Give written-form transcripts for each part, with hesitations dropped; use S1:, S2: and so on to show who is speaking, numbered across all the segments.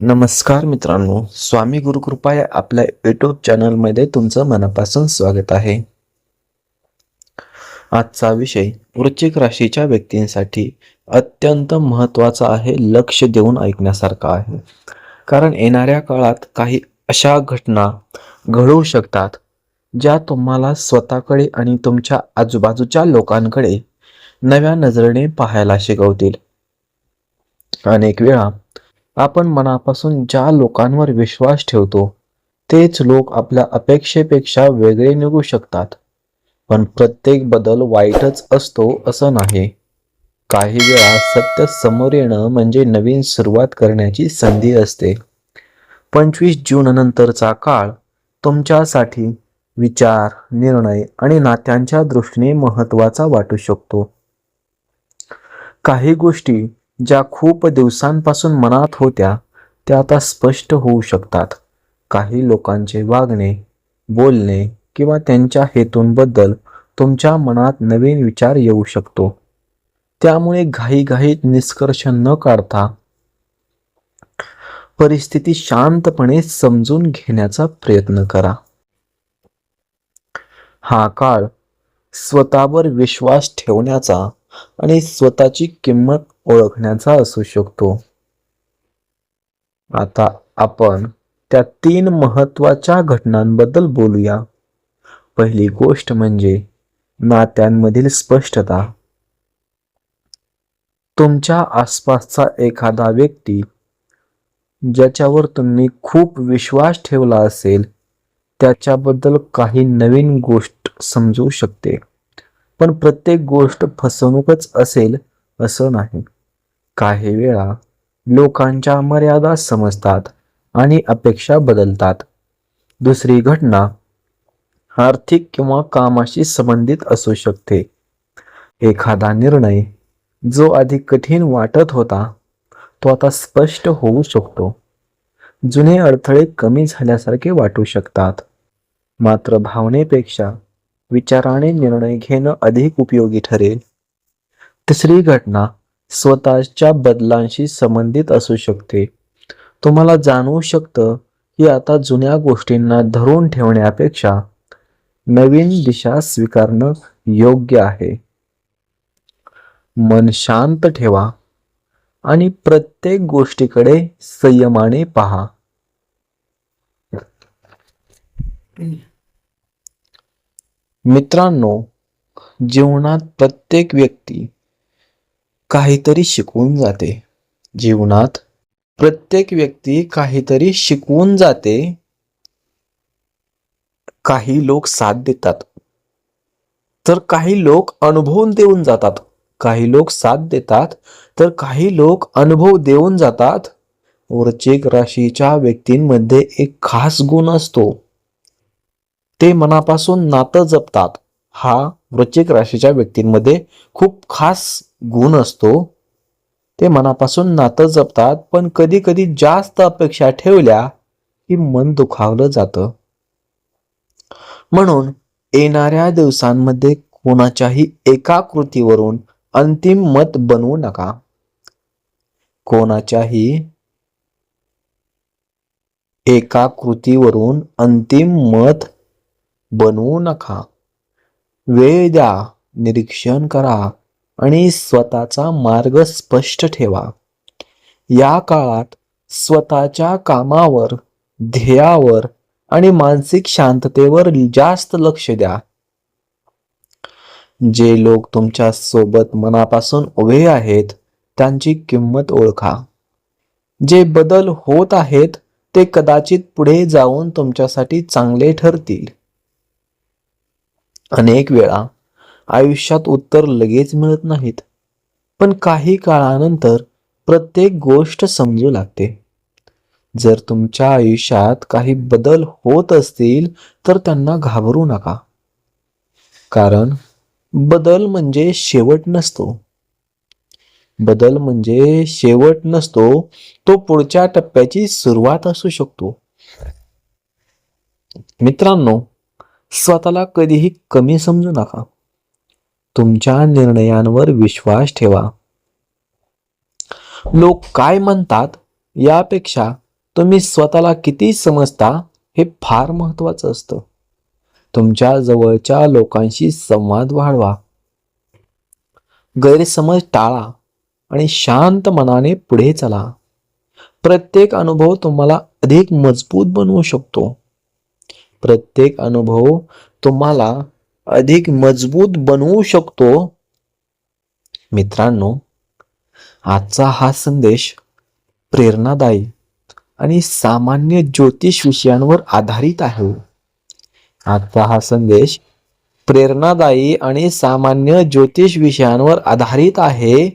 S1: नमस्कार मित्रांनो, स्वामी गुरुकृपा या आपल्या युट्यूब चॅनलमध्ये तुमचं मनापासून स्वागत आहे. आजचा विषय वृश्चिक राशीच्या व्यक्तींसाठी अत्यंत महत्त्वाचा आहे. लक्ष देऊन ऐकण्यासारखा आहे, कारण येणाऱ्या काळात काही अशा घटना घडू शकतात ज्या तुम्हाला स्वतःकडे आणि तुमच्या आजूबाजूच्या लोकांकडे नव्या नजरेने पाहायला शिकवतील. अनेक वेळा आपण मनापासून ज्या लोकांवर विश्वास ठेवतो तेच लोक आपल्या अपेक्षेपेक्षा वेगळे निघू शकतात. पण प्रत्येक बदल वाईटच असतो असं नाही. काही वेळा सत्य समोर येणं म्हणजे नवीन सुरुवात करण्याची संधी असते. 25 जून नंतरचा काळ तुमच्यासाठी विचार, निर्णय आणि नात्यांच्या दृष्टीने महत्त्वाचा वाटू शकतो. काही गोष्टी ज्या खूप दिवसांपासून मनात होत्या त्या आता स्पष्ट होऊ शकतात. काही लोकांचे वागणे, बोलणे किंवा त्यांच्या हेतूंबद्दल तुमच्या मनात नवीन विचार येऊ शकतो. त्यामुळे घाईघाईत निष्कर्ष न काढता परिस्थिती शांतपणे समजून घेण्याचा प्रयत्न करा. हा काळ स्वतःवर विश्वास ठेवण्याचा आणि स्वतःची किंमत ओळखण्याचा असू शकतो. आता आपण त्या 3 महत्त्वाच्या घटनांबद्दल बोलूया. पहिली गोष्ट म्हणजे नात्यांमधील स्पष्टता. तुमच्या आसपासचा एखादा व्यक्ती ज्याच्यावर तुम्ही खूप विश्वास ठेवला असेल त्याच्याबद्दल काही नवीन गोष्ट समजू शकते. पण प्रत्येक गोष्ट फसवणूकच असेल असं नाही. काही वेळा लोकांच्या मर्यादा समजतात आणि अपेक्षा बदलतात. दुसरी घटना आर्थिक किंवा कामाशी संबंधित असू शकते. एखादा निर्णय जो आधी कठीण वाटत होता तो आता स्पष्ट होऊ शकतो. जुने अडथळे कमी झाल्यासारखे वाटू शकतात. मात्र भावनेपेक्षा विचाराने निर्णय घेणं अधिक उपयोगी ठरेल. तिसरी घटना स्वतःच्या बदलांशी संबंधित असू शकते. तुम्हाला जाणवू शकतं की आता जुन्या गोष्टींना धरून ठेवण्यापेक्षा नवीन दिशा स्वीकारणं योग्य आहे. मन शांत ठेवा आणि प्रत्येक गोष्टीकडे संयमाने पहा. मित्रांनो, जीवनात प्रत्येक व्यक्ती काहीतरी शिकवून जाते. जीवनात प्रत्येक व्यक्ती काहीतरी शिकवून जाते. काही लोक साथ देतात तर काही लोक अनुभव देऊन जातात. काही लोक साथ देतात तर काही लोक अनुभव देऊन जातात. वृश्चिक राशीच्या व्यक्तींमध्ये एक खास गुण असतो. ते मनापासून नातं जपतात. हा वृश्चिक राशीच्या व्यक्तींमध्ये खूप खास गुण असतो. ते मनापासून नातं जपतात, पण कधी कधी जास्त अपेक्षा ठेवल्या की मन दुखावलं जातं. म्हणून येणाऱ्या दिवसांमध्ये कोणाच्याही एका कृतीवरून अंतिम मत बनवू नका. कोणाच्याही एका कृतीवरून अंतिम मत बनवू नका. वेळ द्या, निरीक्षण करा आणि स्वतःचा मार्ग स्पष्ट ठेवा. या काळात स्वतःच्या कामावर, ध्येयावर आणि मानसिक शांततेवर जास्त लक्ष द्या. जे लोक तुमच्या सोबत मनापासून उभे आहेत त्यांची किंमत ओळखा. जे बदल होत आहेत ते कदाचित पुढे जाऊन तुमच्यासाठी चांगले ठरतील. अनेक वेळा आयुष्यात उत्तर लगेच मिळत नाहीत, पण काही काळानंतर प्रत्येक गोष्ट समजू लागते. जर तुमच्या आयुष्यात काही बदल होत असतील तर त्यांना घाबरू नका, कारण बदल म्हणजे शेवट नसतो. बदल म्हणजे शेवट नसतो, तो पुढच्या टप्प्याची सुरुवात असू शकतो. मित्रांनो, स्वतःला कधीही कमी समजू नका. तुमच्या निर्णयांवर विश्वास ठेवा. लोक काय म्हणतात यापेक्षा तुम्ही स्वतःला किती समजता हे फार महत्वाचं असतं. तुमच्या जवळच्या लोकांशी संवाद वाढवा, गैरसमज टाळा आणि शांत मनाने पुढे चला. प्रत्येक अनुभव तुम्हाला अधिक मजबूत बनवू शकतो. प्रत्येक अनुभव तुम्हाला अधिक मजबूत बनवू शकतो. मित्रांनो, आजचा हा संदेश प्रेरणादायी आणि सामान्य ज्योतिष विषयांवर आधारित आहे. आजचा हा संदेश प्रेरणादायी आणि सामान्य ज्योतिष विषयांवर आधारित आहे.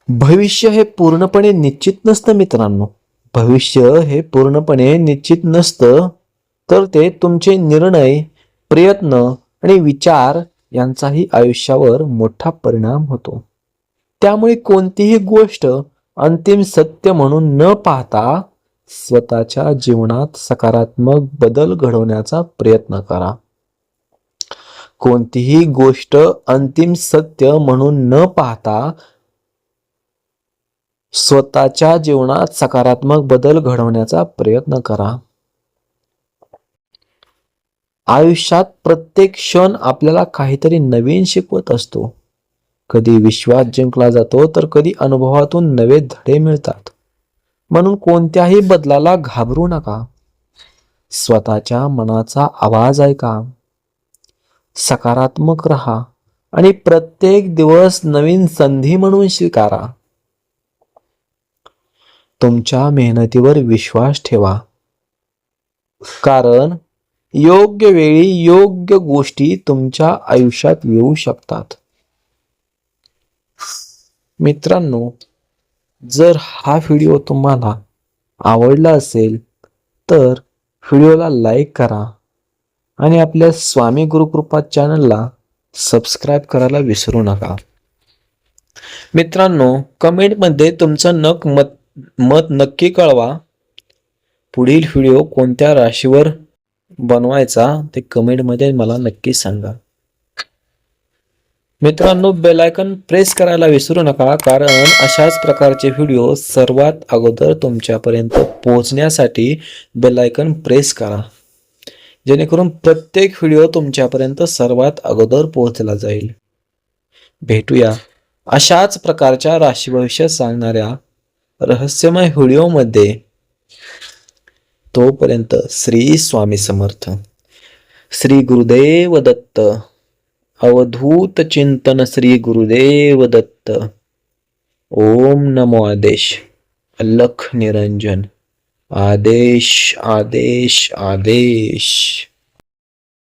S1: भविष्य हे पूर्णपणे निश्चित नसतं मित्रांनो. भविष्य हे पूर्णपणे निश्चित नसतं, तर ते तुमचे निर्णय, प्रयत्न आणि विचार यांचाही आयुष्यावर मोठा परिणाम होतो. त्यामुळे कोणतीही गोष्ट अंतिम सत्य म्हणून न पाहता स्वतःच्या जीवनात सकारात्मक बदल घडवण्याचा प्रयत्न करा. कोणतीही गोष्ट अंतिम सत्य म्हणून न पाहता स्वतःच्या जीवनात सकारात्मक बदल घडवण्याचा प्रयत्न करा. आयुष्यात प्रत्येक क्षण आपल्याला काहीतरी नवीन शिकवत असतो. कधी विश्वास जिंकला जातो, तर कधी अनुभवातून नवे धडे मिळतात. म्हणून कोणत्याही बदलाला घाबरू नका. स्वतःच्या मनाचा आवाज ऐका, सकारात्मक रहा आणि प्रत्येक दिवस नवीन संधी म्हणून स्वीकारा. तुमच्या मेहनतीवर विश्वास ठेवा, कारण योग्य वेळी योग्य गोष्टी तुमच्या आयुष्यात येऊ शकतात. मित्रांनो, जर हा व्हिडिओ तुम्हाला आवडला असेल तर व्हिडिओला लाईक करा आणि आपल्या स्वामी गुरुकृपा चॅनलला सबस्क्राईब करायला विसरू नका. मित्रांनो, कमेंटमध्ये तुमचं मत नक्की कळवा. पुढील व्हिडिओ कोणत्या राशीवर बनवायचा ते कमेंटमध्ये मला नक्की सांगा. मित्रांनो, बेल आयकॉन प्रेस करायला विसरू नका, कारण अशाच प्रकारचे व्हिडिओ सर्वात अगोदर तुमच्यापर्यंत पोहोचण्यासाठी बेल आयकॉन प्रेस करा, जेणेकरून प्रत्येक व्हिडिओ तुमच्यापर्यंत सर्वात अगोदर पोहोचला जाईल. भेटूया अशाच प्रकारच्या राशी भविष्य सांगणाऱ्या रहस्यमय व्हिडिओमध्ये. तोपर्यंत श्री स्वामी समर्थ. श्री गुरुदेव दत्त. अवधूत चिंतन श्री गुरुदेव दत्त. ओम नमो आदेश. अलख निरंजन. आदेश आदेश आदेश.